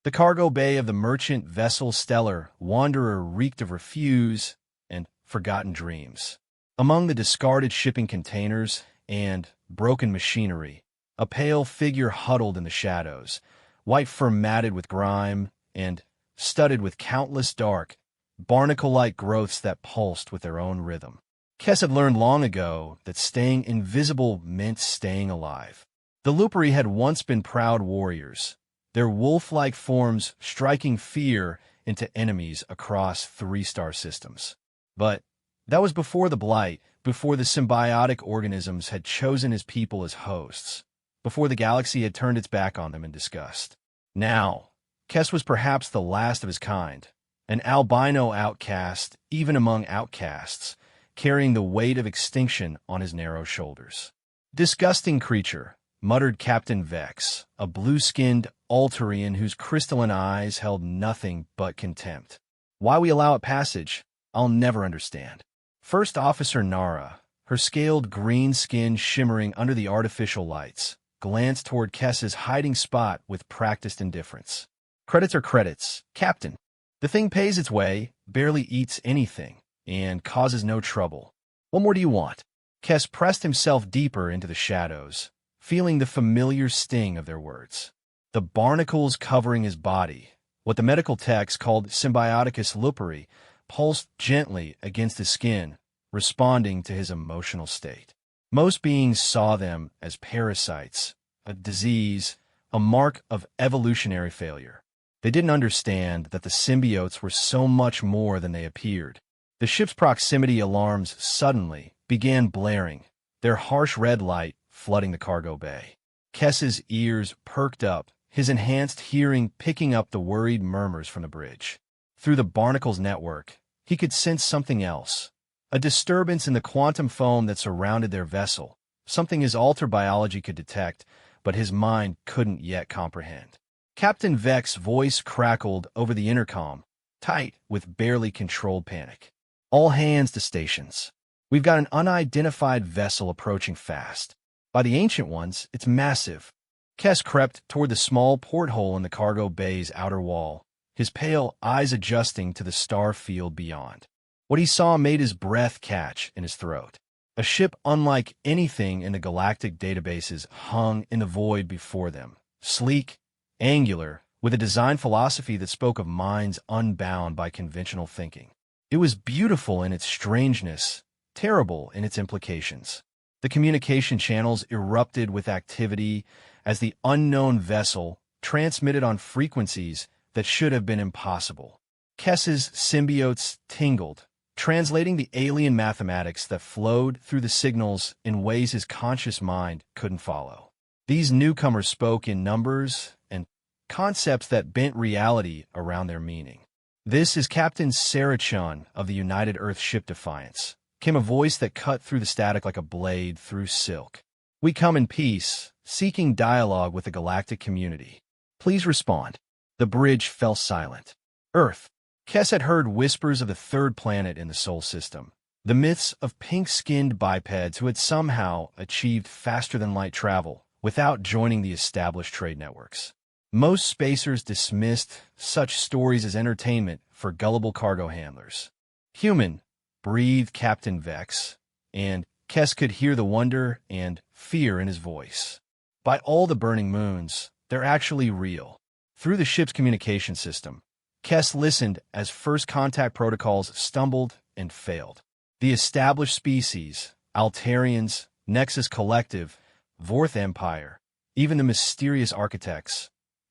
The cargo bay of the merchant vessel Stellar Wanderer reeked of refuse and forgotten dreams. Among the discarded shipping containers and broken machinery, a pale figure huddled in the shadows, white fur matted with grime and studded with countless dark, barnacle-like growths that pulsed with their own rhythm. Kess had learned long ago that staying invisible meant staying alive. The Lupari had once been proud warriors, their wolf-like forms striking fear into enemies across 3-star systems. But that was before the Blight, before the symbiotic organisms had chosen his people as hosts, before the galaxy had turned its back on them in disgust. Now, Kess was perhaps the last of his kind, an albino outcast, even among outcasts, carrying the weight of extinction on his narrow shoulders. "Disgusting creature," muttered Captain Vex, a blue-skinned Altarian whose crystalline eyes held nothing but contempt. "Why we allow it passage, I'll never understand." First Officer Nara, her scaled green skin shimmering under the artificial lights, glanced toward Kess's hiding spot with practiced indifference. "Credits are credits, Captain. The thing pays its way, barely eats anything, and causes no trouble. What more do you want?" Kess pressed himself deeper into the shadows, feeling the familiar sting of their words. The barnacles covering his body, what the medical techs called Symbioticus lupari, pulsed gently against his skin, responding to his emotional state. Most beings saw them as parasites, a disease, a mark of evolutionary failure. They didn't understand that the symbiotes were so much more than they appeared. The ship's proximity alarms suddenly began blaring, their harsh red light flooding the cargo bay. Kess's ears perked up, his enhanced hearing picking up the worried murmurs from the bridge. Through the barnacle's network, he could sense something else, a disturbance in the quantum foam that surrounded their vessel, something his alter biology could detect, but his mind couldn't yet comprehend. Captain Vex's voice crackled over the intercom, tight with barely controlled panic. "All hands to stations. We've got an unidentified vessel approaching fast. By the ancient ones, it's massive." Kess crept toward the small porthole in the cargo bay's outer wall, his pale eyes adjusting to the star field beyond. What he saw made his breath catch in his throat. A ship unlike anything in the galactic databases hung in the void before them, sleek, angular, with a design philosophy that spoke of minds unbound by conventional thinking. It was beautiful in its strangeness, terrible in its implications. The communication channels erupted with activity as the unknown vessel transmitted on frequencies that should have been impossible. Kess's symbiotes tingled, translating the alien mathematics that flowed through the signals in ways his conscious mind couldn't follow. These newcomers spoke in numbers and concepts that bent reality around their meaning. "This is Captain Sarachun of the United Earth Ship Defiance," came a voice that cut through the static like a blade through silk. "We come in peace, seeking dialogue with the galactic community. Please respond." The bridge fell silent. Earth. Kess had heard whispers of the third planet in the Sol system, the myths of pink-skinned bipeds who had somehow achieved faster-than-light travel without joining the established trade networks. Most spacers dismissed such stories as entertainment for gullible cargo handlers. "Human," breathed Captain Vex, and Kess could hear the wonder and fear in his voice. "By all the burning moons, they're actually real." Through the ship's communication system, Kess listened as first contact protocols stumbled and failed. The established species, Altarians, Nexus Collective, Vorth Empire, even the mysterious architects,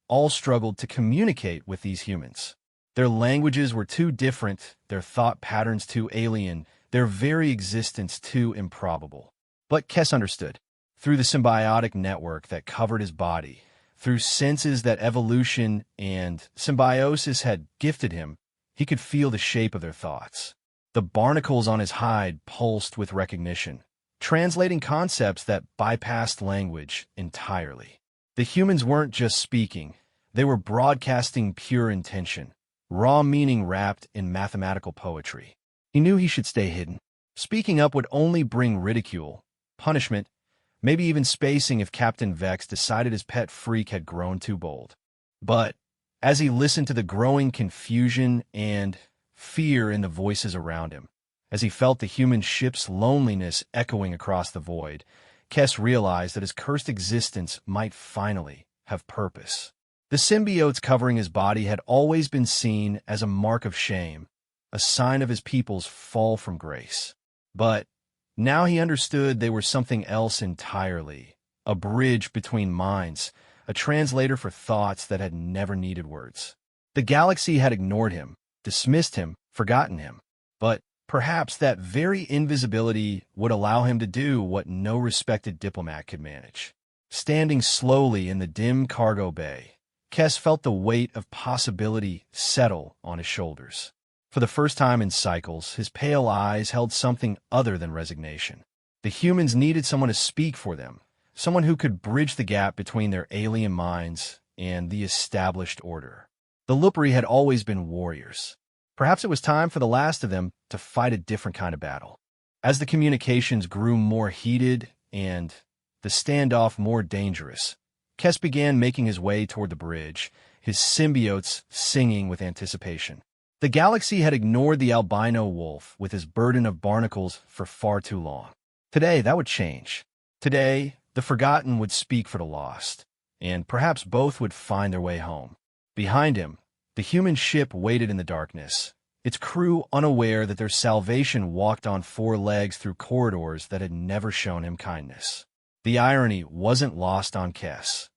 all struggled to communicate with these humans. Their languages were too different, their thought patterns too alien, their very existence too improbable. But Kess understood. Through the symbiotic network that covered his body, through senses that evolution and symbiosis had gifted him, he could feel the shape of their thoughts. The barnacles on his hide pulsed with recognition, translating concepts that bypassed language entirely. The humans weren't just speaking, they were broadcasting pure intention, raw meaning wrapped in mathematical poetry. He knew he should stay hidden. Speaking up would only bring ridicule, punishment, maybe even spacing if Captain Vex decided his pet freak had grown too bold. But as he listened to the growing confusion and fear in the voices around him. As he felt the human ship's loneliness echoing across the void, Kes realized that his cursed existence might finally have purpose. The symbiotes covering his body had always been seen as a mark of shame, a sign of his people's fall from grace. But now he understood they were something else entirely, a bridge between minds, a translator for thoughts that had never needed words. The galaxy had ignored him, dismissed him, forgotten him. But perhaps that very invisibility would allow him to do what no respected diplomat could manage. Standing slowly in the dim cargo bay, Kes felt the weight of possibility settle on his shoulders. For the first time in cycles, his pale eyes held something other than resignation. The humans needed someone to speak for them, someone who could bridge the gap between their alien minds and the established order. The Lupri had always been warriors. Perhaps it was time for the last of them to fight a different kind of battle. As the communications grew more heated and the standoff more dangerous, Kes began making his way toward the bridge, his symbiotes singing with anticipation. The galaxy had ignored the albino wolf with his burden of barnacles for far too long. Today, that would change. Today, the forgotten would speak for the lost, and perhaps both would find their way home. Behind him, the human ship waited in the darkness, its crew unaware that their salvation walked on four legs through corridors that had never shown him kindness. The irony wasn't lost on Kes.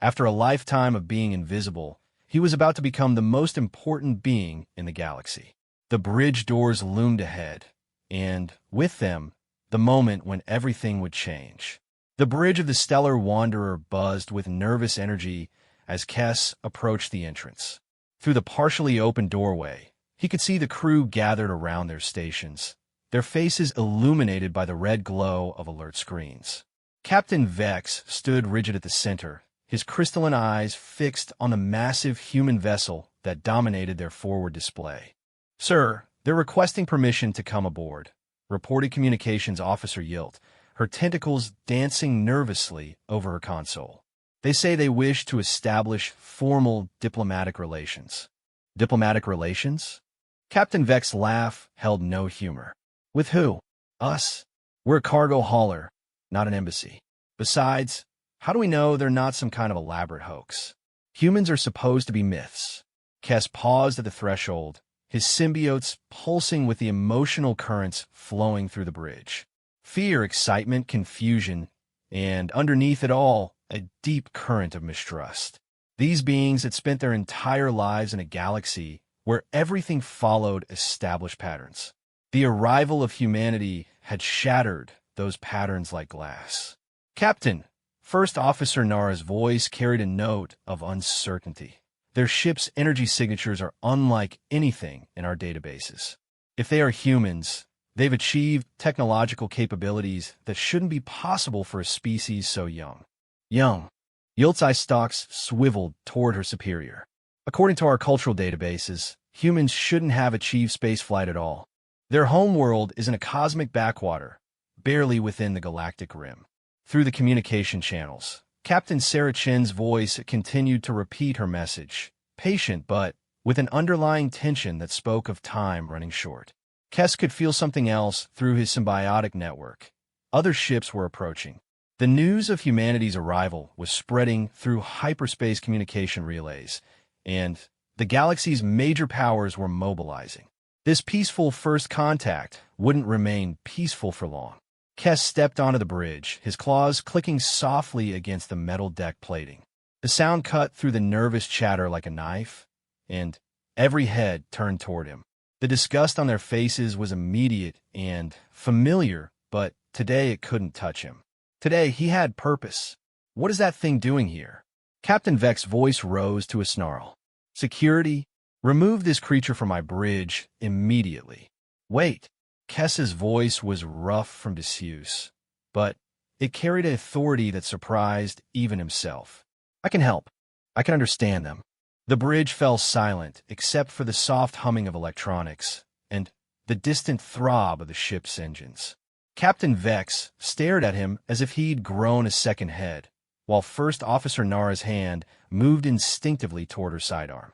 After a lifetime of being invisible, he was about to become the most important being in the galaxy. The bridge doors loomed ahead, and with them, the moment when everything would change. The bridge of the stellar wanderer buzzed with nervous energy as Kes approached the entrance. Through the partially open doorway, he could see the crew gathered around their stations, their faces illuminated by the red glow of alert screens. Captain Vex stood rigid at the center, his crystalline eyes fixed on the massive human vessel that dominated their forward display. "Sir, they're requesting permission to come aboard," reported Communications Officer Yilt, her tentacles dancing nervously over her console. "They say they wish to establish formal diplomatic relations." "Diplomatic relations?" Captain Vex's laugh held no humor. "With who?" "Us. We're a cargo hauler, not an embassy. Besides, how do we know they're not some kind of elaborate hoax? Humans are supposed to be myths." Kes paused at the threshold, his symbiotes pulsing with the emotional currents flowing through the bridge. Fear, excitement, confusion, and underneath it all, a deep current of mistrust. These beings had spent their entire lives in a galaxy where everything followed established patterns. The arrival of humanity had shattered those patterns like glass. "Captain," First Officer Nara's voice carried a note of uncertainty. "Their ship's energy signatures are unlike anything in our databases. If they are humans, they've achieved technological capabilities that shouldn't be possible for a species so young." Young. Yilt's eye stalks swiveled toward her superior. "According to our cultural databases, humans shouldn't have achieved spaceflight at all. Their homeworld is in a cosmic backwater, barely within the galactic rim." Through the communication channels, Captain Sarah Chen's voice continued to repeat her message, patient but with an underlying tension that spoke of time running short. Kes could feel something else through his symbiotic network. Other ships were approaching. The news of humanity's arrival was spreading through hyperspace communication relays, and the galaxy's major powers were mobilizing. This peaceful first contact wouldn't remain peaceful for long. Kes stepped onto the bridge, his claws clicking softly against the metal deck plating. The sound cut through the nervous chatter like a knife, and every head turned toward him. The disgust on their faces was immediate and familiar, but today it couldn't touch him. Today he had purpose. "What is that thing doing here?" Captain Vex's voice rose to a snarl. "Security, remove this creature from my bridge immediately." "Wait." Kes's voice was rough from disuse, but it carried an authority that surprised even himself. "I can help. I can understand them." The bridge fell silent, except for the soft humming of electronics and the distant throb of the ship's engines. Captain Vex stared at him as if he'd grown a second head, while First Officer Nara's hand moved instinctively toward her sidearm.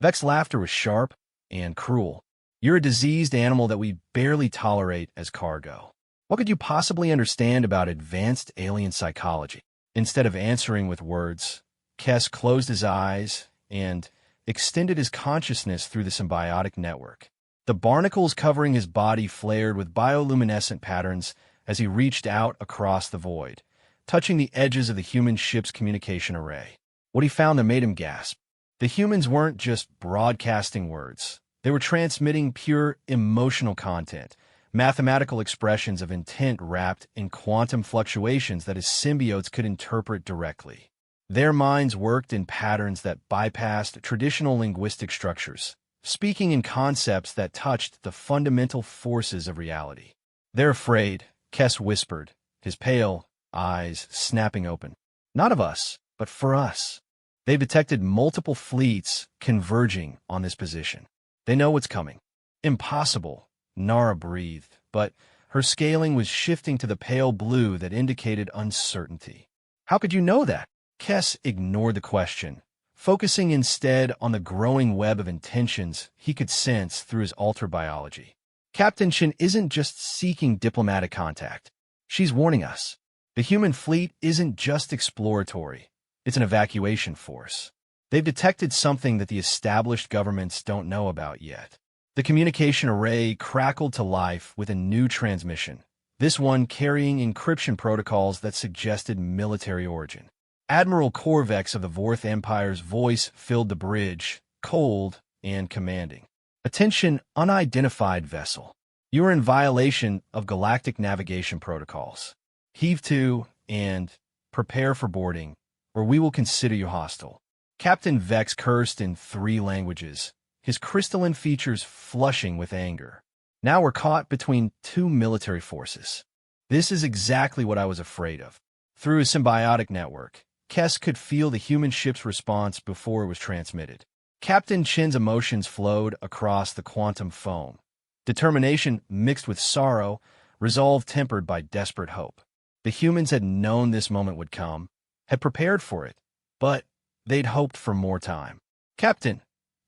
Vex's laughter was sharp and cruel. You're a diseased animal that we barely tolerate as cargo. What could you possibly understand about advanced alien psychology? Instead of answering with words, Kes closed his eyes and extended his consciousness through the symbiotic network. The barnacles covering his body flared with bioluminescent patterns as he reached out across the void, touching the edges of the human ship's communication array. What he found that made him gasp. The humans weren't just broadcasting words. They were transmitting pure emotional content, mathematical expressions of intent wrapped in quantum fluctuations that his symbiotes could interpret directly. Their minds worked in patterns that bypassed traditional linguistic structures, speaking in concepts that touched the fundamental forces of reality. "They're afraid," Kes whispered, his pale eyes snapping open. "Not of us, but for us. They've detected multiple fleets converging on this position. They know what's coming." "Impossible," Nara breathed, but her scaling was shifting to the pale blue that indicated uncertainty. "How could you know that?" Kes ignored the question, focusing instead on the growing web of intentions he could sense through his alter biology. "Captain Shin isn't just seeking diplomatic contact. She's warning us. The human fleet isn't just exploratory. It's an evacuation force. They've detected something that the established governments don't know about yet." The communication array crackled to life with a new transmission, this one carrying encryption protocols that suggested military origin. Admiral Corvex of the Vorth Empire's voice filled the bridge, cold and commanding. "Attention, unidentified vessel. You are in violation of galactic navigation protocols. Heave to and prepare for boarding, or we will consider you hostile." Captain Vex cursed in 3 languages, his crystalline features flushing with anger. "Now we're caught between 2 military forces. This is exactly what I was afraid of." Through his symbiotic network, Kes could feel the human ship's response before it was transmitted. Captain Chin's emotions flowed across the quantum foam. Determination mixed with sorrow, resolve tempered by desperate hope. The humans had known this moment would come, had prepared for it, but they'd hoped for more time. "Captain,"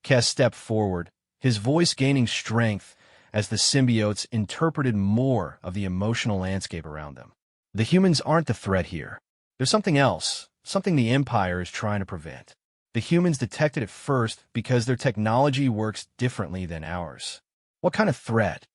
Kes stepped forward, his voice gaining strength as the symbiotes interpreted more of the emotional landscape around them. "The humans aren't the threat here. There's something else, something the Empire is trying to prevent. The humans detected it first because their technology works differently than ours." "What kind of threat?"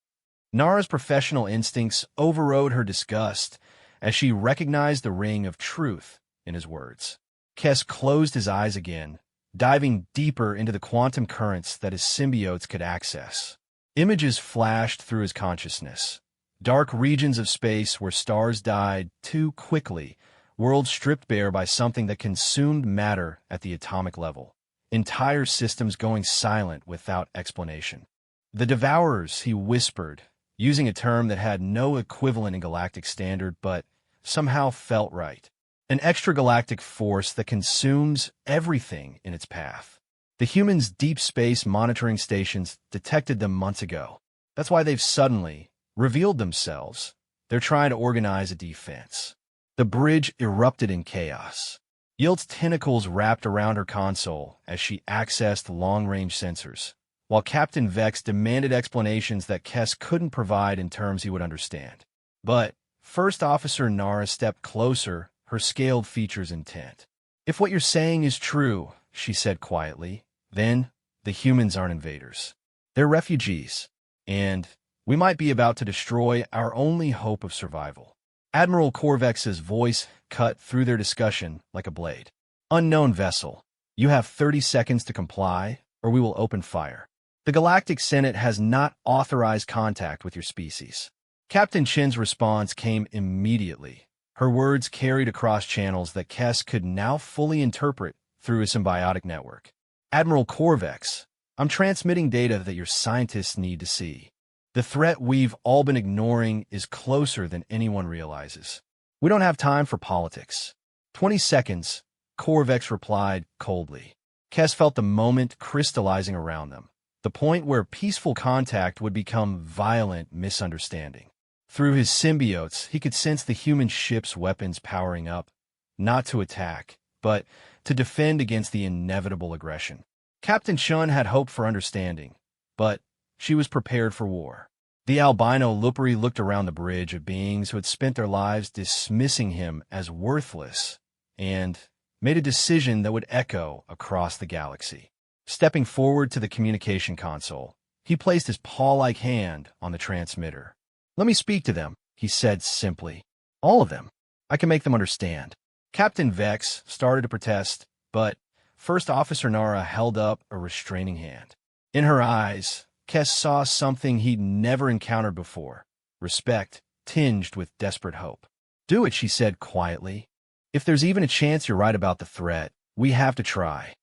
Nara's professional instincts overrode her disgust as she recognized the ring of truth in his words. Kes closed his eyes again, diving deeper into the quantum currents that his symbiotes could access. Images flashed through his consciousness. Dark regions of space where stars died too quickly, worlds stripped bare by something that consumed matter at the atomic level. Entire systems going silent without explanation. "The Devourers," he whispered, using a term that had no equivalent in galactic standard but somehow felt right. "An extragalactic force that consumes everything in its path. The humans' deep space monitoring stations detected them months ago. That's why they've suddenly revealed themselves. They're trying to organize a defense." The bridge erupted in chaos. Yilt's tentacles wrapped around her console as she accessed long-range sensors, while Captain Vex demanded explanations that Kes couldn't provide in terms he would understand. But First Officer Nara stepped closer, her scaled features intent. "If what you're saying is true," she said quietly, "then the humans aren't invaders. They're refugees, and we might be about to destroy our only hope of survival." Admiral Corvex's voice cut through their discussion like a blade. "Unknown vessel, you have 30 seconds to comply, or we will open fire. The Galactic Senate has not authorized contact with your species." Captain Chin's response came immediately, her words carried across channels that Kes could now fully interpret through his symbiotic network. "Admiral Corvex, I'm transmitting data that your scientists need to see. The threat we've all been ignoring is closer than anyone realizes. We don't have time for politics." 20 seconds, Corvex replied coldly. Kes felt the moment crystallizing around them, the point where peaceful contact would become violent misunderstanding. Through his symbiotes, he could sense the human ship's weapons powering up, not to attack, but to defend against the inevitable aggression. Captain Chun had hoped for understanding, but she was prepared for war. The albino Lupari looked around the bridge of beings who had spent their lives dismissing him as worthless and made a decision that would echo across the galaxy. Stepping forward to the communication console, he placed his paw-like hand on the transmitter. "Let me speak to them," he said simply. "All of them. I can make them understand." Captain Vex started to protest, but First Officer Nara held up a restraining hand. In her eyes, Kes saw something he'd never encountered before, respect tinged with desperate hope. "Do it," she said quietly. "If there's even a chance you're right about the threat, we have to try."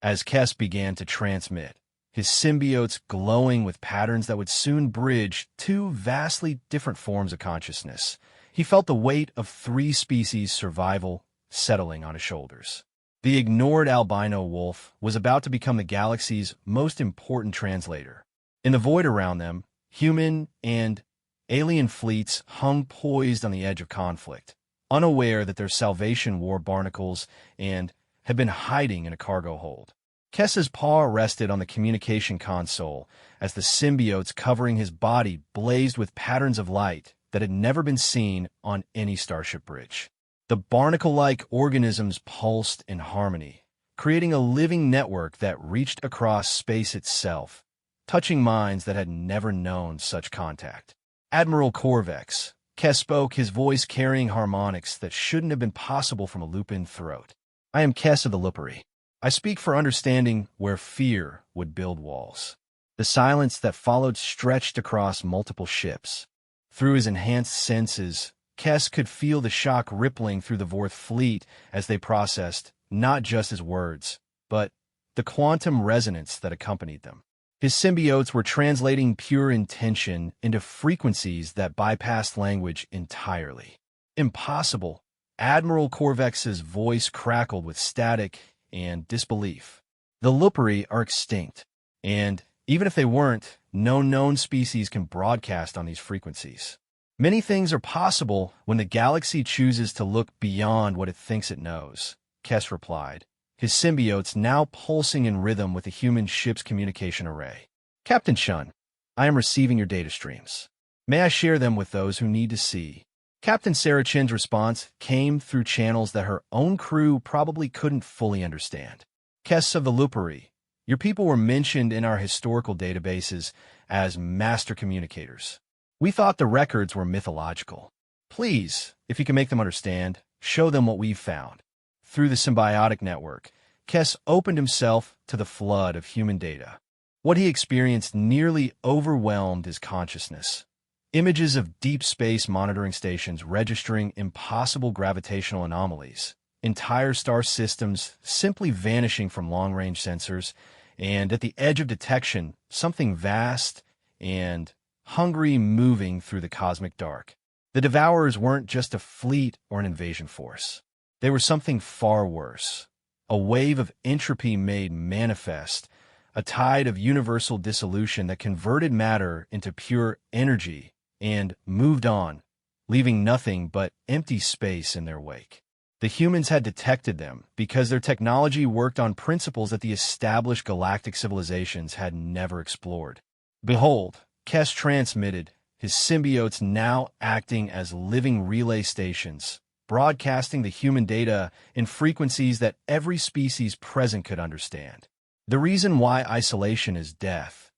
As Kes began to transmit, his symbiotes glowing with patterns that would soon bridge two vastly different forms of consciousness, he felt the weight of three species' survival settling on his shoulders. The ignored albino wolf was about to become the galaxy's most important translator. In the void around them, human and alien fleets hung poised on the edge of conflict, unaware that their Salvation War barnacles and had been hiding in a cargo hold. Kessa's paw rested on the communication console as the symbiotes covering his body blazed with patterns of light that had never been seen on any starship bridge. The barnacle-like organisms pulsed in harmony, creating a living network that reached across space itself, touching minds that had never known such contact. "Admiral Corvex," Kes spoke, his voice carrying harmonics that shouldn't have been possible from a lupin throat. "I am Kes of the Lupari. I speak for understanding where fear would build walls." The silence that followed stretched across multiple ships. Through his enhanced senses, Kes could feel the shock rippling through the Vorth fleet as they processed not just his words, but the quantum resonance that accompanied them. His symbiotes were translating pure intention into frequencies that bypassed language entirely. "Impossible." Admiral Corvex's voice crackled with static and disbelief. "The Lupari are extinct, and even if they weren't, no known species can broadcast on these frequencies. Many things are possible when the galaxy chooses to look beyond what it thinks it knows," Kes replied, his symbiotes now pulsing in rhythm with the human ship's communication array. "Captain Chun, I am receiving your data streams. May I share them with those who need to see?" Captain Sarah Chin's response came through channels that her own crew probably couldn't fully understand. "Kes of the Lupari, your people were mentioned in our historical databases as master communicators. We thought the records were mythological. Please, if you can make them understand, show them what we've found." Through the symbiotic network, Kes opened himself to the flood of human data. What he experienced nearly overwhelmed his consciousness. Images of deep space monitoring stations registering impossible gravitational anomalies, entire star systems simply vanishing from long-range sensors, and at the edge of detection, something vast and hungry moving through the cosmic dark. The Devourers weren't just a fleet or an invasion force. They were something far worse. A wave of entropy made manifest, a tide of universal dissolution that converted matter into pure energy and moved on, leaving nothing but empty space in their wake. The humans had detected them because their technology worked on principles that the established galactic civilizations had never explored. Behold, Kes transmitted, his symbiotes now acting as living relay stations, broadcasting the human data in frequencies that every species present could understand. The reason why isolation is death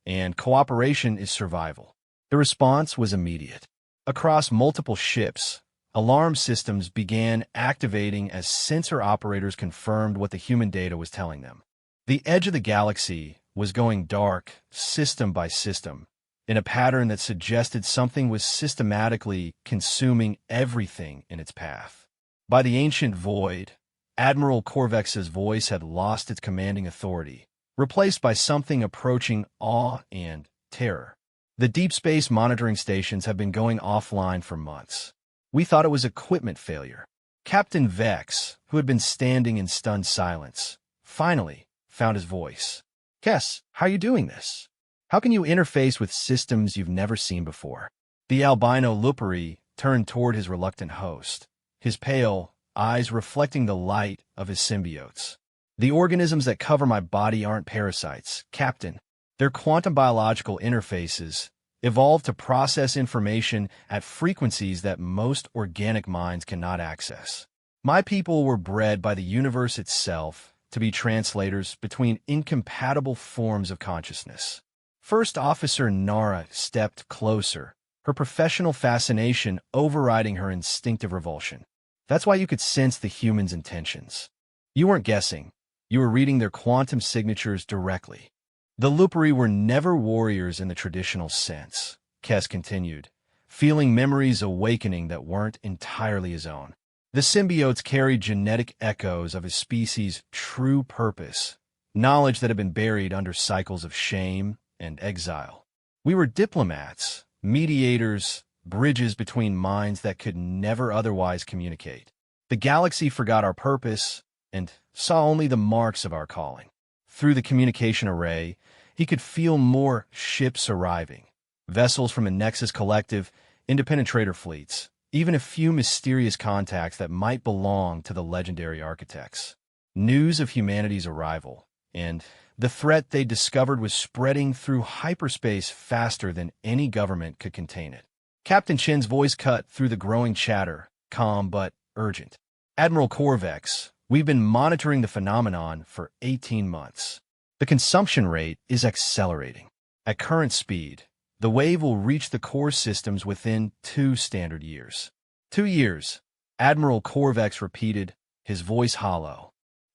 and cooperation is survival. The response was immediate. Across multiple ships, alarm systems began activating as sensor operators confirmed what the human data was telling them. The edge of the galaxy was going dark, system by system, in a pattern that suggested something was systematically consuming everything in its path. By the ancient void, Admiral Corvex's voice had lost its commanding authority, replaced by something approaching awe and terror. "The deep space monitoring stations have been going offline for months. We thought it was equipment failure." Captain Vex, who had been standing in stunned silence, finally found his voice. "Kes, how are you doing this? How can you interface with systems you've never seen before?" The albino Lupari turned toward his reluctant host, his pale eyes reflecting the light of his symbiotes. The organisms that cover my body aren't parasites, Captain. They're quantum biological interfaces, evolved to process information at frequencies that most organic minds cannot access. My people were bred by the universe itself to be translators between incompatible forms of consciousness. First Officer Nara stepped closer, her professional fascination overriding her instinctive revulsion. That's why you could sense the humans' intentions. You weren't guessing. You were reading their quantum signatures directly. The Lupari were never warriors in the traditional sense, Kes continued, feeling memories awakening that weren't entirely his own. The symbiotes carried genetic echoes of his species' true purpose, knowledge that had been buried under cycles of shame and exile. We were diplomats, mediators, bridges between minds that could never otherwise communicate. The galaxy forgot our purpose and saw only the marks of our calling. Through the communication array, he could feel more ships arriving, vessels from a Nexus Collective, independent trader fleets, even a few mysterious contacts that might belong to the legendary architects. News of humanity's arrival, and the threat they discovered was spreading through hyperspace faster than any government could contain it. Captain Chen's voice cut through the growing chatter, calm but urgent. Admiral Corvex, we've been monitoring the phenomenon for 18 months. The consumption rate is accelerating. At current speed, the wave will reach the core systems within 2 standard years. 2 years, Admiral Corvex repeated, his voice hollow.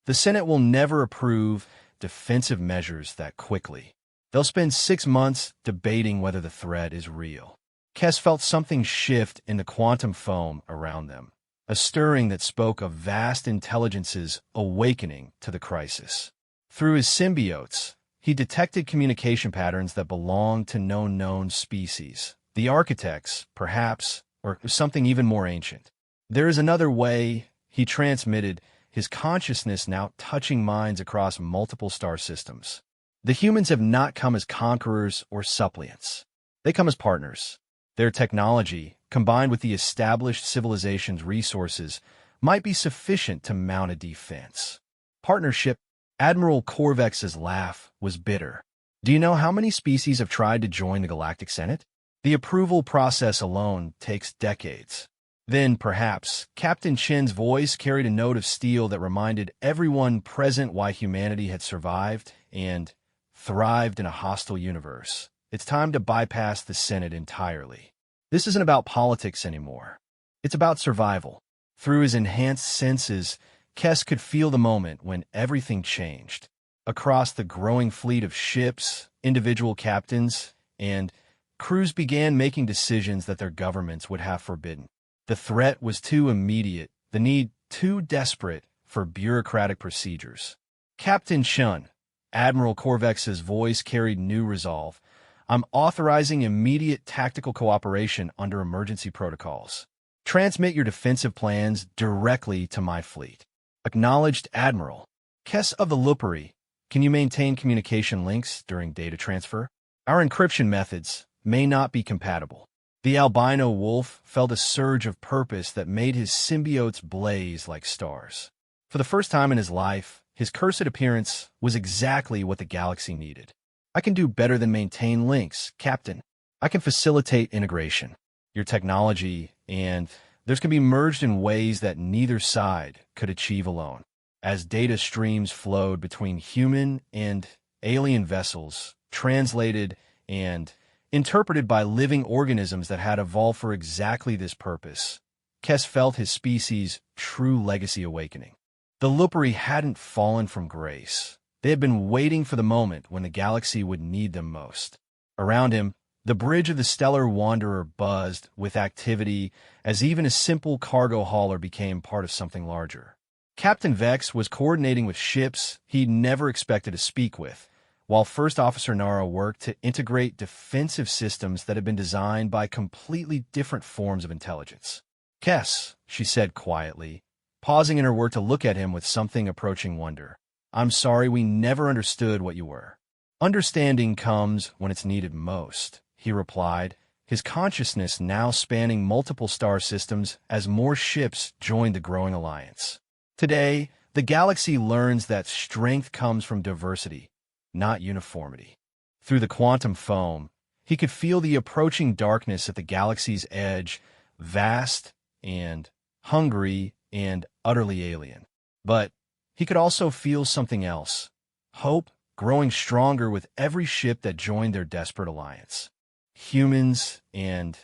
The Senate will never approve defensive measures that quickly. They'll spend 6 months debating whether the threat is real. Kes felt something shift in the quantum foam around them, a stirring that spoke of vast intelligences awakening to the crisis. Through his symbiotes, he detected communication patterns that belonged to no known species. The architects, perhaps, or something even more ancient. There is another way, he transmitted, his consciousness now touching minds across multiple star systems. The humans have not come as conquerors or suppliants. They come as partners. Their technology, combined with the established civilization's resources, might be sufficient to mount a defense. Partnership. Admiral Corvex's laugh was bitter. Do you know how many species have tried to join the Galactic Senate? The approval process alone takes decades. Then, perhaps, Captain Chen's voice carried a note of steel that reminded everyone present why humanity had survived and thrived in a hostile universe. It's time to bypass the Senate entirely. This isn't about politics anymore. It's about survival. Through his enhanced senses, Kes could feel the moment when everything changed. Across the growing fleet of ships, individual captains, and crews began making decisions that their governments would have forbidden. The threat was too immediate, the need too desperate for bureaucratic procedures. Captain Chun, Admiral Corvex's voice carried new resolve. I'm authorizing immediate tactical cooperation under emergency protocols. Transmit your defensive plans directly to my fleet. Acknowledged Admiral. Kes of the Lupari, can you maintain communication links during data transfer? Our encryption methods may not be compatible. The albino wolf felt a surge of purpose that made his symbiotes blaze like stars. For the first time in his life, his cursed appearance was exactly what the galaxy needed. I can do better than maintain links, Captain. I can facilitate integration. Your technology and theirs can be merged in ways that neither side could achieve alone. As data streams flowed between human and alien vessels, translated and interpreted by living organisms that had evolved for exactly this purpose, Kes felt his species' true legacy awakening. The Lupari hadn't fallen from grace. They had been waiting for the moment when the galaxy would need them most. Around him, the bridge of the stellar wanderer buzzed with activity as even a simple cargo hauler became part of something larger. Captain Vex was coordinating with ships he'd never expected to speak with, while First Officer Nara worked to integrate defensive systems that had been designed by completely different forms of intelligence. Kes, she said quietly, pausing in her work to look at him with something approaching wonder. I'm sorry we never understood what you were. Understanding comes when it's needed most, he replied, his consciousness now spanning multiple star systems as more ships joined the growing alliance. Today, The galaxy learns that strength comes from diversity, not uniformity. Through the quantum foam, he could feel the approaching darkness at the galaxy's edge, vast and hungry and utterly alien. But he could also feel something else, hope growing stronger with every ship that joined their desperate alliance. Humans and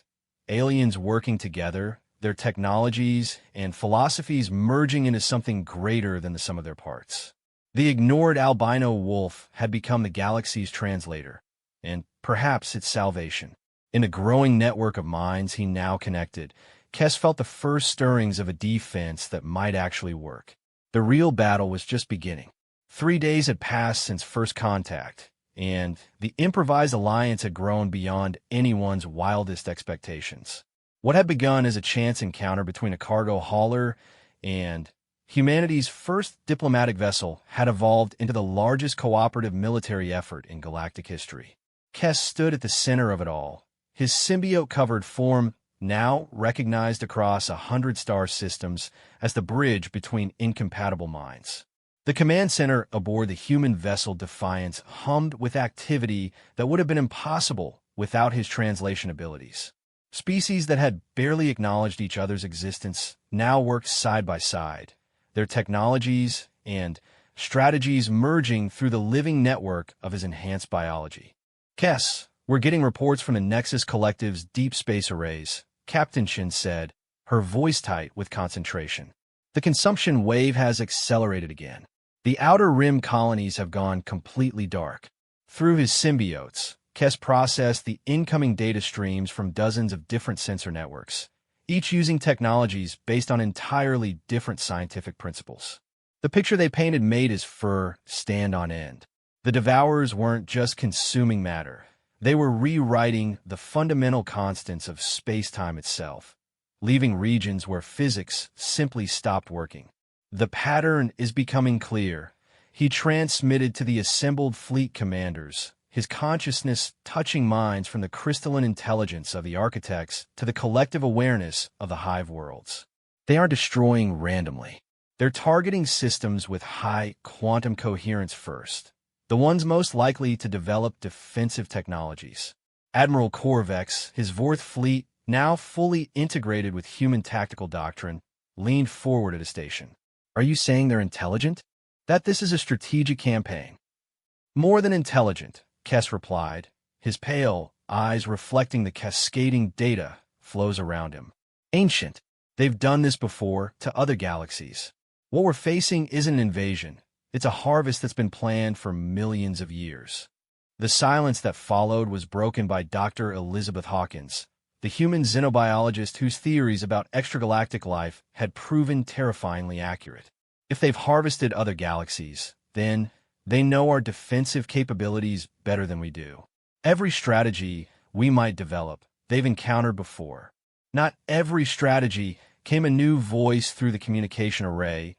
aliens working together, their technologies and philosophies merging into something greater than the sum of their parts. The ignored albino wolf had become the galaxy's translator, and perhaps its salvation. In a growing network of minds he now connected, Kes felt the first stirrings of a defense that might actually work. The real battle was just beginning. 3 days had passed since first contact, and the improvised alliance had grown beyond anyone's wildest expectations. What had begun as a chance encounter between a cargo hauler and humanity's first diplomatic vessel had evolved into the largest cooperative military effort in galactic history. Kes stood at the center of it all, his symbiote-covered form now recognized across 100 star systems as the bridge between incompatible minds. The command center aboard the human vessel Defiance hummed with activity that would have been impossible without his translation abilities. Species that had barely acknowledged each other's existence now worked side by side, their technologies and strategies merging through the living network of his enhanced biology. Kes, we're getting reports from the Nexus Collective's deep space arrays, Captain Shin said, her voice tight with concentration. The consumption wave has accelerated again. The outer rim colonies have gone completely dark. Through his symbiotes, Kes processed the incoming data streams from dozens of different sensor networks, each using technologies based on entirely different scientific principles. The picture they painted made his fur stand on end. The Devourers weren't just consuming matter. They were rewriting the fundamental constants of space-time itself, leaving regions where physics simply stopped working. The pattern is becoming clear. He transmitted to the assembled fleet commanders, his consciousness touching minds from the crystalline intelligence of the architects to the collective awareness of the hive worlds. They aren't destroying randomly. They're targeting systems with high quantum coherence first, the ones most likely to develop defensive technologies. Admiral Corvex, his Vorth fleet, now fully integrated with human tactical doctrine, leaned forward at a station. Are you saying they're intelligent? That this is a strategic campaign? More than intelligent, Kes replied, his pale eyes reflecting the cascading data flows around him. Ancient. They've done this before to other galaxies. What we're facing isn't an invasion. It's a harvest that's been planned for millions of years. The silence that followed was broken by Dr. Elizabeth Hawkins, the human xenobiologist whose theories about extragalactic life had proven terrifyingly accurate. If they've harvested other galaxies, then they know our defensive capabilities better than we do. Every strategy we might develop, they've encountered before. Not every strategy came a new voice through the communication array,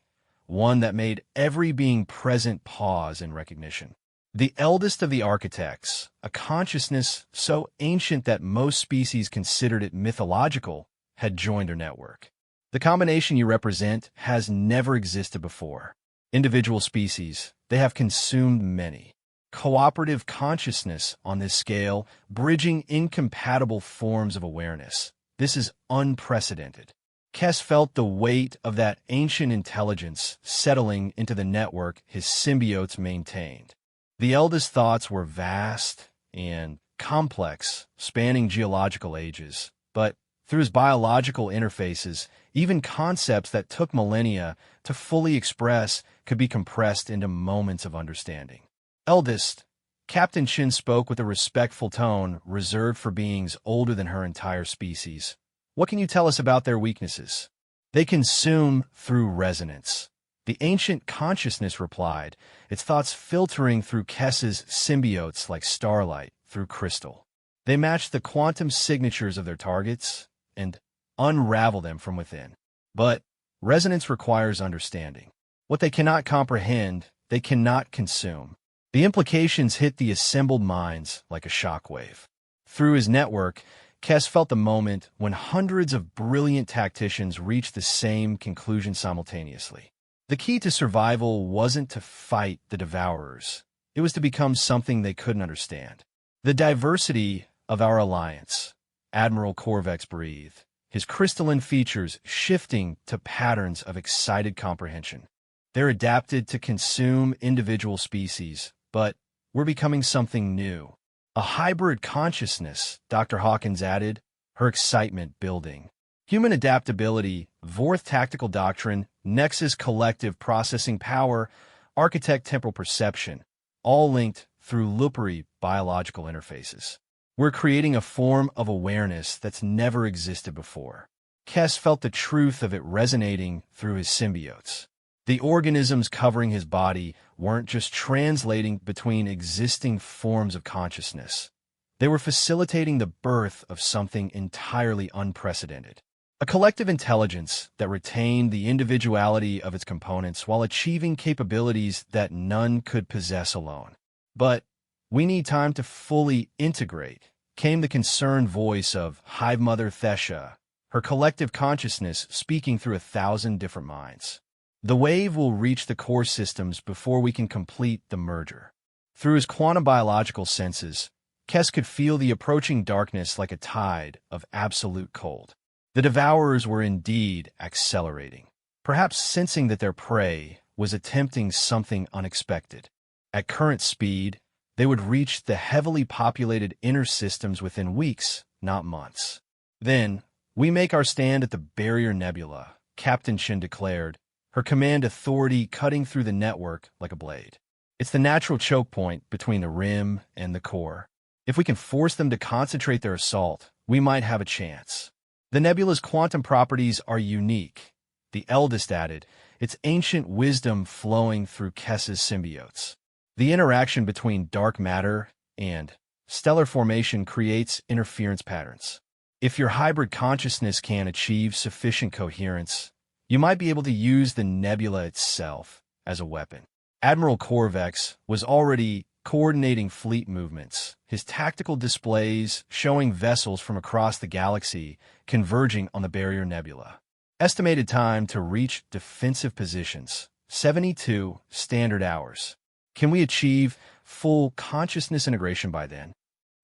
one that made every being present pause in recognition. The eldest of the architects, a consciousness so ancient that most species considered it mythological, had joined their network. The combination you represent has never existed before. Individual species, they have consumed many. Cooperative consciousness on this scale, bridging incompatible forms of awareness. This is unprecedented. Kes felt the weight of that ancient intelligence settling into the network his symbiotes maintained. The eldest thoughts were vast and complex, spanning geological ages, but through his biological interfaces, even concepts that took millennia to fully express could be compressed into moments of understanding. Eldest, Captain Shin spoke with a respectful tone reserved for beings older than her entire species. What can you tell us about their weaknesses? They consume through resonance. The ancient consciousness replied, its thoughts filtering through Kes's symbiotes like starlight through crystal. They match the quantum signatures of their targets and unravel them from within. But resonance requires understanding. What they cannot comprehend, they cannot consume. The implications hit the assembled minds like a shockwave. Through his network, Kes felt the moment when hundreds of brilliant tacticians reached the same conclusion simultaneously. The key to survival wasn't to fight the Devourers. It was to become something they couldn't understand. The diversity of our alliance, Admiral Corvex breathed, his crystalline features shifting to patterns of excited comprehension. They're adapted to consume individual species, but we're becoming something new. A hybrid consciousness, Dr. Hawkins added, her excitement building. Human adaptability, Vorth tactical doctrine, Nexus collective processing power, Architect temporal perception, all linked through loopery biological interfaces. We're creating a form of awareness that's never existed before. Kes felt the truth of it resonating through his symbiotes. The organisms covering his body weren't just translating between existing forms of consciousness. They were facilitating the birth of something entirely unprecedented. A collective intelligence that retained the individuality of its components while achieving capabilities that none could possess alone. But we need time to fully integrate, came the concerned voice of Hive Mother Thesha, her collective consciousness speaking through 1,000 different minds. The wave will reach the core systems before we can complete the merger. Through his quantum biological senses, Kes could feel the approaching darkness like a tide of absolute cold. The Devourers were indeed accelerating, perhaps sensing that their prey was attempting something unexpected. At current speed, they would reach the heavily populated inner systems within weeks, not months. Then, we make our stand at the Barrier Nebula, Captain Shin declared, her command authority cutting through the network like a blade. It's the natural choke point between the rim and the core. If we can force them to concentrate their assault, we might have a chance. The nebula's quantum properties are unique, the eldest added, its ancient wisdom flowing through Kes's symbiotes. The interaction between dark matter and stellar formation creates interference patterns. If your hybrid consciousness can achieve sufficient coherence, you might be able to use the nebula itself as a weapon. Admiral Corvex was already coordinating fleet movements, his tactical displays showing vessels from across the galaxy converging on the Barrier Nebula. Estimated time to reach defensive positions, 72 standard hours. Can we achieve full consciousness integration by then?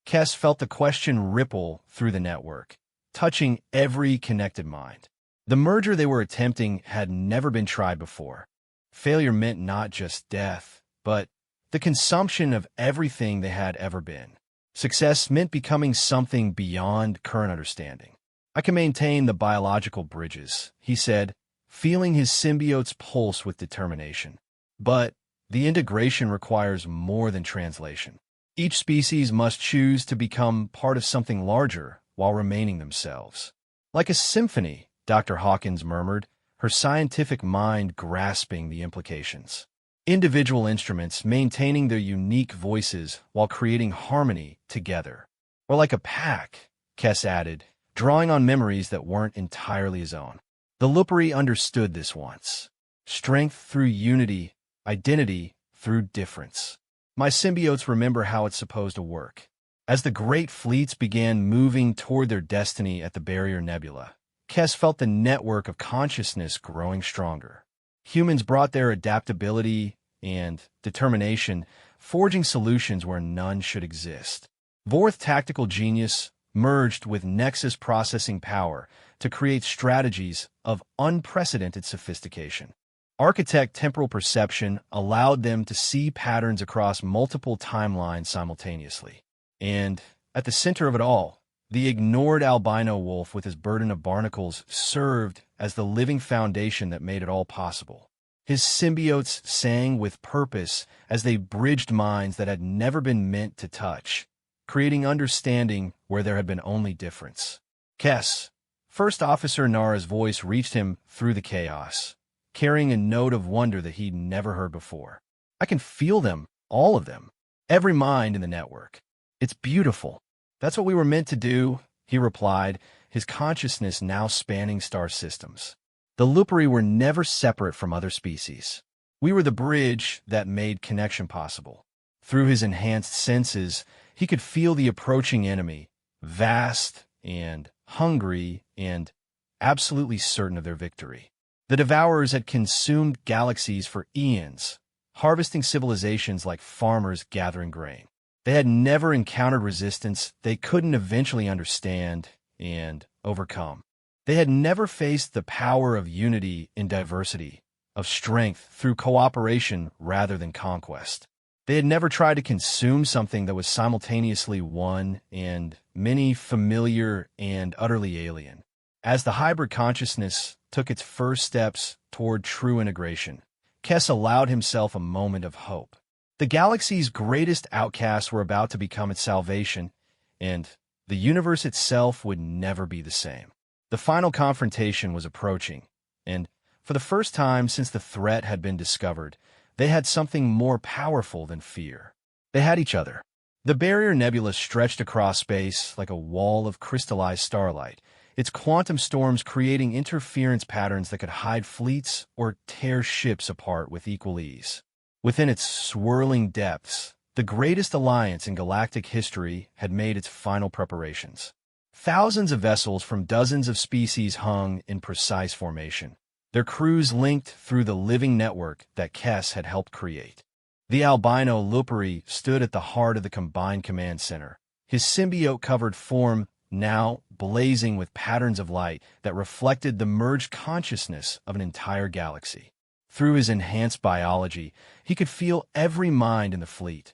Kes felt the question ripple through the network, touching every connected mind. The merger they were attempting had never been tried before. Failure meant not just death, but the consumption of everything they had ever been. Success meant becoming something beyond current understanding. I can maintain the biological bridges, he said, feeling his symbiote's pulse with determination. But the integration requires more than translation. Each species must choose to become part of something larger while remaining themselves. Like a symphony, Dr. Hawkins murmured, her scientific mind grasping the implications. Individual instruments maintaining their unique voices while creating harmony together. Or like a pack, Kes added, drawing on memories that weren't entirely his own. The Lupari understood this once. Strength through unity, identity through difference. My symbiotes remember how it's supposed to work. As the great fleets began moving toward their destiny at the Barrier Nebula, Kes felt the network of consciousness growing stronger. Humans brought their adaptability and determination, forging solutions where none should exist. Vorth tactical genius merged with Nexus processing power to create strategies of unprecedented sophistication. Architect temporal perception allowed them to see patterns across multiple timelines simultaneously. And at the center of it all, the ignored albino wolf with his burden of barnacles served as the living foundation that made it all possible. His symbiotes sang with purpose as they bridged minds that had never been meant to touch, creating understanding where there had been only difference. Kes, First Officer Nara's voice reached him through the chaos, carrying a note of wonder that he'd never heard before. I can feel them, all of them, every mind in the network. It's beautiful. That's what we were meant to do, he replied, his consciousness now spanning star systems. The Lupari were never separate from other species. We were the bridge that made connection possible. Through his enhanced senses, he could feel the approaching enemy, vast and hungry and absolutely certain of their victory. The Devourers had consumed galaxies for eons, harvesting civilizations like farmers gathering grain. They had never encountered resistance they couldn't eventually understand and overcome. They had never faced the power of unity in diversity, of strength through cooperation rather than conquest. They had never tried to consume something that was simultaneously one and many, familiar and utterly alien. As the hybrid consciousness took its first steps toward true integration, Kess allowed himself a moment of hope. The galaxy's greatest outcasts were about to become its salvation, and the universe itself would never be the same. The final confrontation was approaching, and for the first time since the threat had been discovered, they had something more powerful than fear. They had each other. The barrier nebula stretched across space like a wall of crystallized starlight, its quantum storms creating interference patterns that could hide fleets or tear ships apart with equal ease. Within its swirling depths, the greatest alliance in galactic history had made its final preparations. Thousands of vessels from dozens of species hung in precise formation, their crews linked through the living network that Kess had helped create. The albino Lupari stood at the heart of the combined command center, his symbiote-covered form now blazing with patterns of light that reflected the merged consciousness of an entire galaxy. Through his enhanced biology, he could feel every mind in the fleet.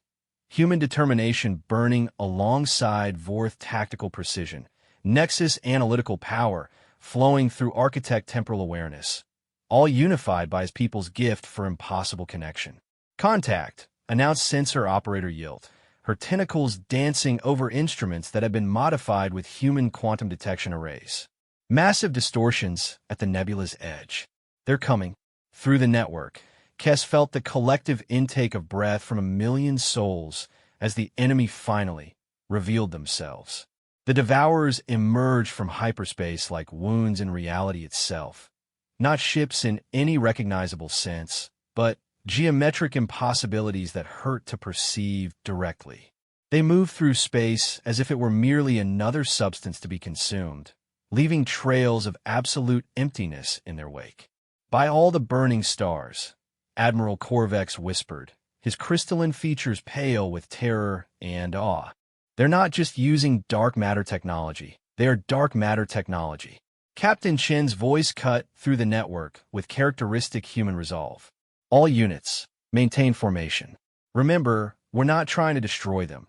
Human determination burning alongside Vorth tactical precision, Nexus analytical power flowing through Architect temporal awareness, all unified by his people's gift for impossible connection. Contact, announced sensor operator Yield, her tentacles dancing over instruments that had been modified with human quantum detection arrays. Massive distortions at the nebula's edge. They're coming. Through the network, Kess felt the collective intake of breath from a million souls as the enemy finally revealed themselves. The Devourers emerged from hyperspace like wounds in reality itself. Not ships in any recognizable sense, but geometric impossibilities that hurt to perceive directly. They moved through space as if it were merely another substance to be consumed, leaving trails of absolute emptiness in their wake. By all the burning stars, Admiral Corvex whispered, his crystalline features pale with terror and awe. They're not just using dark matter technology. They are dark matter technology. Captain Chen's voice cut through the network with characteristic human resolve. All units, maintain formation. Remember, we're not trying to destroy them.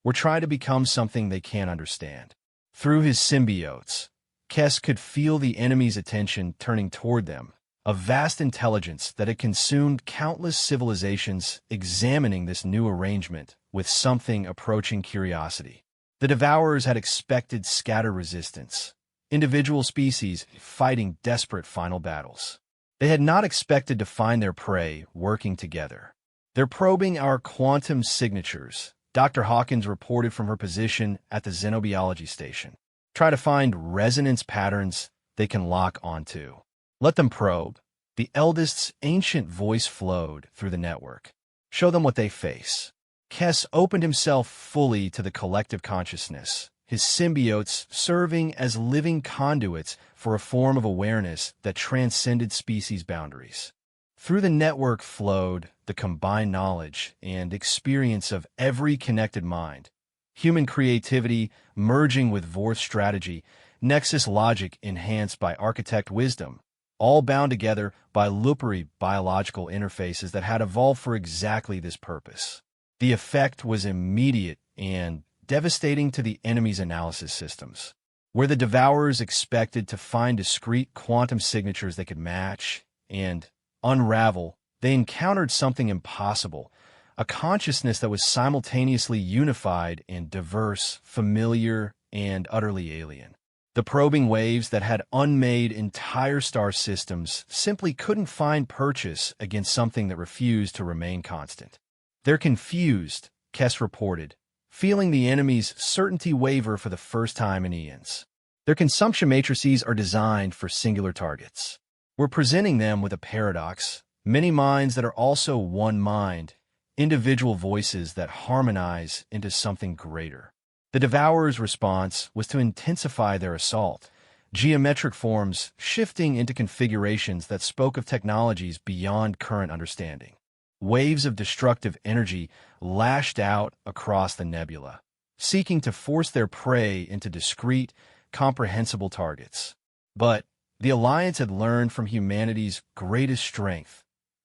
We're trying to become something they can't understand. Through his symbiotes, Kess could feel the enemy's attention turning toward them, a vast intelligence that had consumed countless civilizations examining this new arrangement with something approaching curiosity. The Devourers had expected scattered resistance, individual species fighting desperate final battles. They had not expected to find their prey working together. They're probing our quantum signatures, Dr. Hawkins reported from her position at the xenobiology station. Try to find resonance patterns they can lock onto. Let them probe. The eldest's ancient voice flowed through the network. Show them what they face. Kess opened himself fully to the collective consciousness, his symbiotes serving as living conduits for a form of awareness that transcended species boundaries. Through the network flowed the combined knowledge and experience of every connected mind, human creativity merging with Vorth strategy, Nexus logic enhanced by Architect wisdom, all bound together by Lupari biological interfaces that had evolved for exactly this purpose. The effect was immediate and devastating to the enemy's analysis systems. Where the Devourers expected to find discrete quantum signatures they could match and unravel, they encountered something impossible, a consciousness that was simultaneously unified and diverse, familiar, and utterly alien. The probing waves that had unmade entire star systems simply couldn't find purchase against something that refused to remain constant. They're confused, Kess reported, feeling the enemy's certainty waver for the first time in eons. Their consumption matrices are designed for singular targets. We're presenting them with a paradox, many minds that are also one mind, individual voices that harmonize into something greater. The Devourers' response was to intensify their assault, geometric forms shifting into configurations that spoke of technologies beyond current understanding. Waves of destructive energy lashed out across the nebula, seeking to force their prey into discrete, comprehensible targets. But the Alliance had learned from humanity's greatest strength,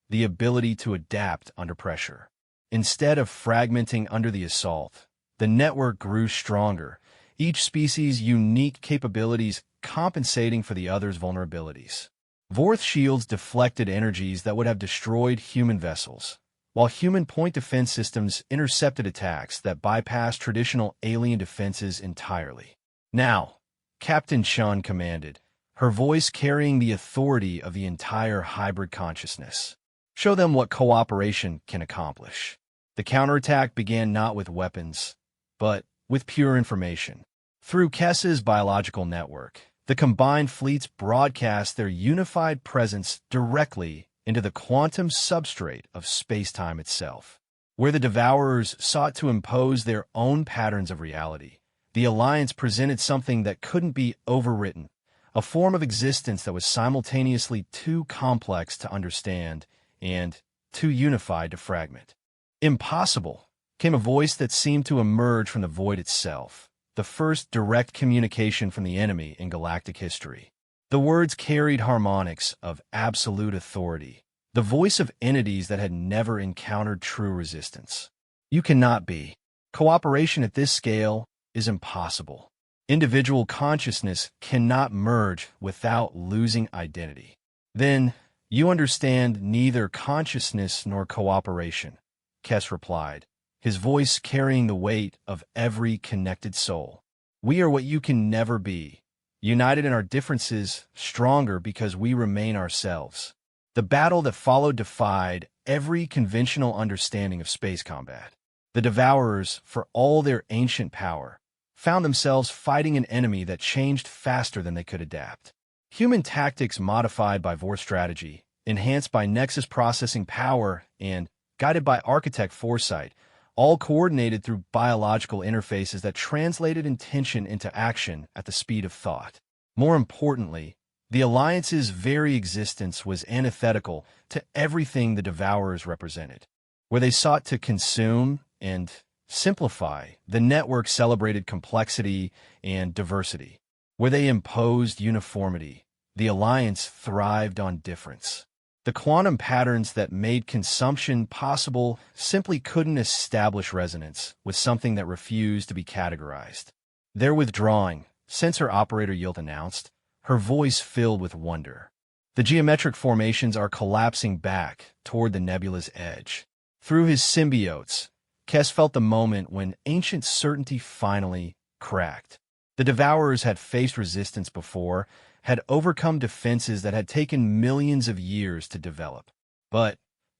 the ability to adapt under pressure. Instead of fragmenting under the assault, the network grew stronger, each species' unique capabilities compensating for the other's vulnerabilities. Vorth shields deflected energies that would have destroyed human vessels, while human point defense systems intercepted attacks that bypassed traditional alien defenses entirely. "Now," Captain Chun commanded, her voice carrying the authority of the entire hybrid consciousness. "Show them what cooperation can accomplish." The counterattack began not with weapons, but with pure information. Through Kess's biological network, the combined fleets broadcast their unified presence directly into the quantum substrate of space-time itself. Where the Devourers sought to impose their own patterns of reality, the Alliance presented something that couldn't be overwritten, a form of existence that was simultaneously too complex to understand and too unified to fragment. "Impossible," came a voice that seemed to emerge from the void itself, the first direct communication from the enemy in galactic history. The words carried harmonics of absolute authority, the voice of entities that had never encountered true resistance. "You cannot be. Cooperation at this scale is impossible. Individual consciousness cannot merge without losing identity." "Then you understand neither consciousness nor cooperation," Kess replied, his voice carrying the weight of every connected soul. "We are what you can never be, united in our differences, stronger because we remain ourselves." The battle that followed defied every conventional understanding of space combat. The Devourers, for all their ancient power, found themselves fighting an enemy that changed faster than they could adapt. Human tactics modified by Vorth strategy, enhanced by Nexus processing power, and guided by architect foresight, all coordinated through biological interfaces that translated intention into action at the speed of thought. More importantly, the Alliance's very existence was antithetical to everything the Devourers represented. Where they sought to consume and simplify, the network celebrated complexity and diversity. Where they imposed uniformity, the Alliance thrived on difference. The quantum patterns that made consumption possible simply couldn't establish resonance with something that refused to be categorized. "They're withdrawing," Sensor Operator Yield announced, her voice filled with wonder. "The geometric formations are collapsing back toward the nebula's edge." Through his symbiotes, Kess felt the moment when ancient certainty finally cracked. The Devourers had faced resistance before, had overcome defenses that had taken millions of years to develop. But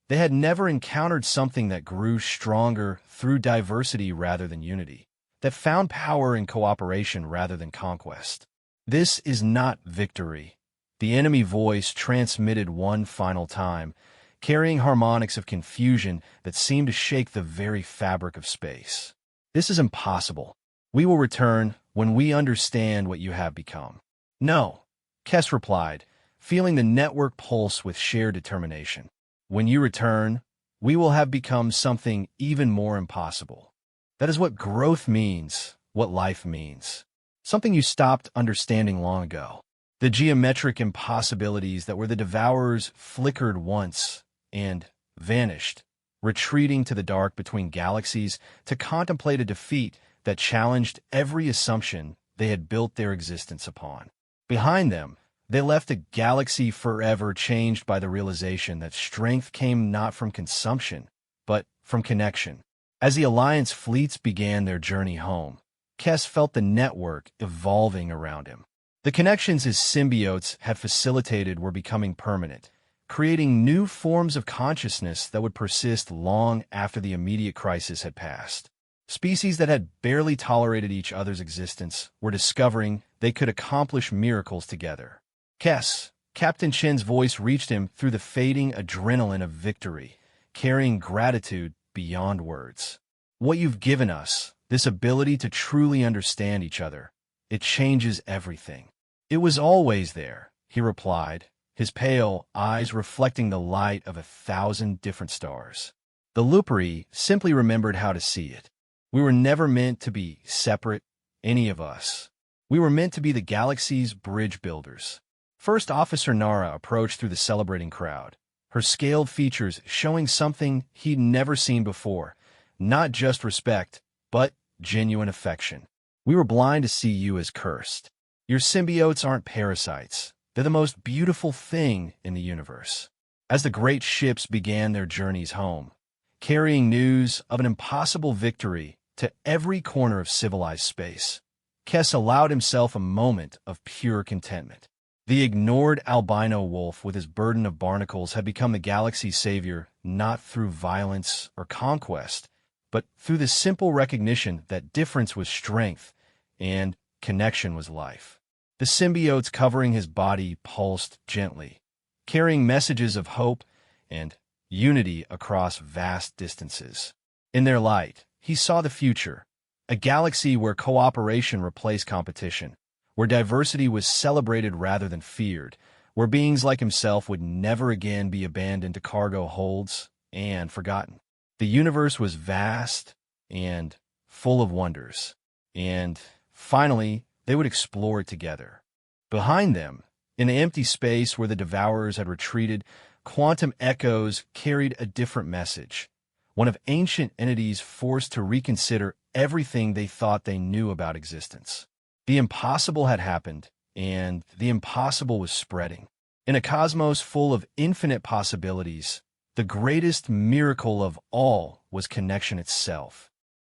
they had never encountered something that grew stronger through diversity rather than unity, that found power in cooperation rather than conquest. "This is not victory," the enemy voice transmitted one final time, carrying harmonics of confusion that seemed to shake the very fabric of space. "This is impossible. We will return when we understand what you have become." "No," Kess replied, feeling the network pulse with shared determination. "When you return, we will have become something even more impossible. That is what growth means, what life means. Something you stopped understanding long ago. The geometric impossibilities that were the Devourers flickered once and vanished, retreating to the dark between galaxies to contemplate a defeat that challenged every assumption they had built their existence upon. Behind them, they left a galaxy forever changed by the realization that strength came not from consumption, but from connection. As the Alliance fleets began their journey home, Kess felt the network evolving around him. The connections his symbiotes had facilitated were becoming permanent, creating new forms of consciousness that would persist long after the immediate crisis had passed. Species that had barely tolerated each other's existence were discovering they could accomplish miracles together. "Kess," Captain Chen's voice reached him through the fading adrenaline of victory, carrying gratitude beyond words. "What you've given us, this ability to truly understand each other, it changes everything. "It was always there," he replied, his pale eyes reflecting the light of 1,000 different stars. The Lupari simply remembered how to see it. We were never meant to be separate, any of us. We were meant to be the galaxy's bridge builders. First Officer Nara approached through the celebrating crowd, her scaled features showing something he'd never seen before, not just respect, but genuine affection. "We were blind to see you as cursed. Your symbiotes aren't parasites. They're the most beautiful thing in the universe." As the great ships began their journeys home, carrying news of an impossible victory to every corner of civilized space, Kess allowed himself a moment of pure contentment. The ignored albino wolf with his burden of barnacles had become the galaxy's savior not through violence or conquest, but through the simple recognition that difference was strength and connection was life. The symbiotes covering his body pulsed gently, carrying messages of hope and unity across vast distances. In their light, he saw the future, a galaxy where cooperation replaced competition, where diversity was celebrated rather than feared, where beings like himself would never again be abandoned to cargo holds and forgotten. The universe was vast and full of wonders, and finally, they would explore it together. Behind them, in the empty space where the Devourers had retreated, quantum echoes carried a different message, one of ancient entities forced to reconsider everything they thought they knew about existence. The impossible had happened, and the impossible was spreading. In a cosmos full of infinite possibilities, the greatest miracle of all was connection itself.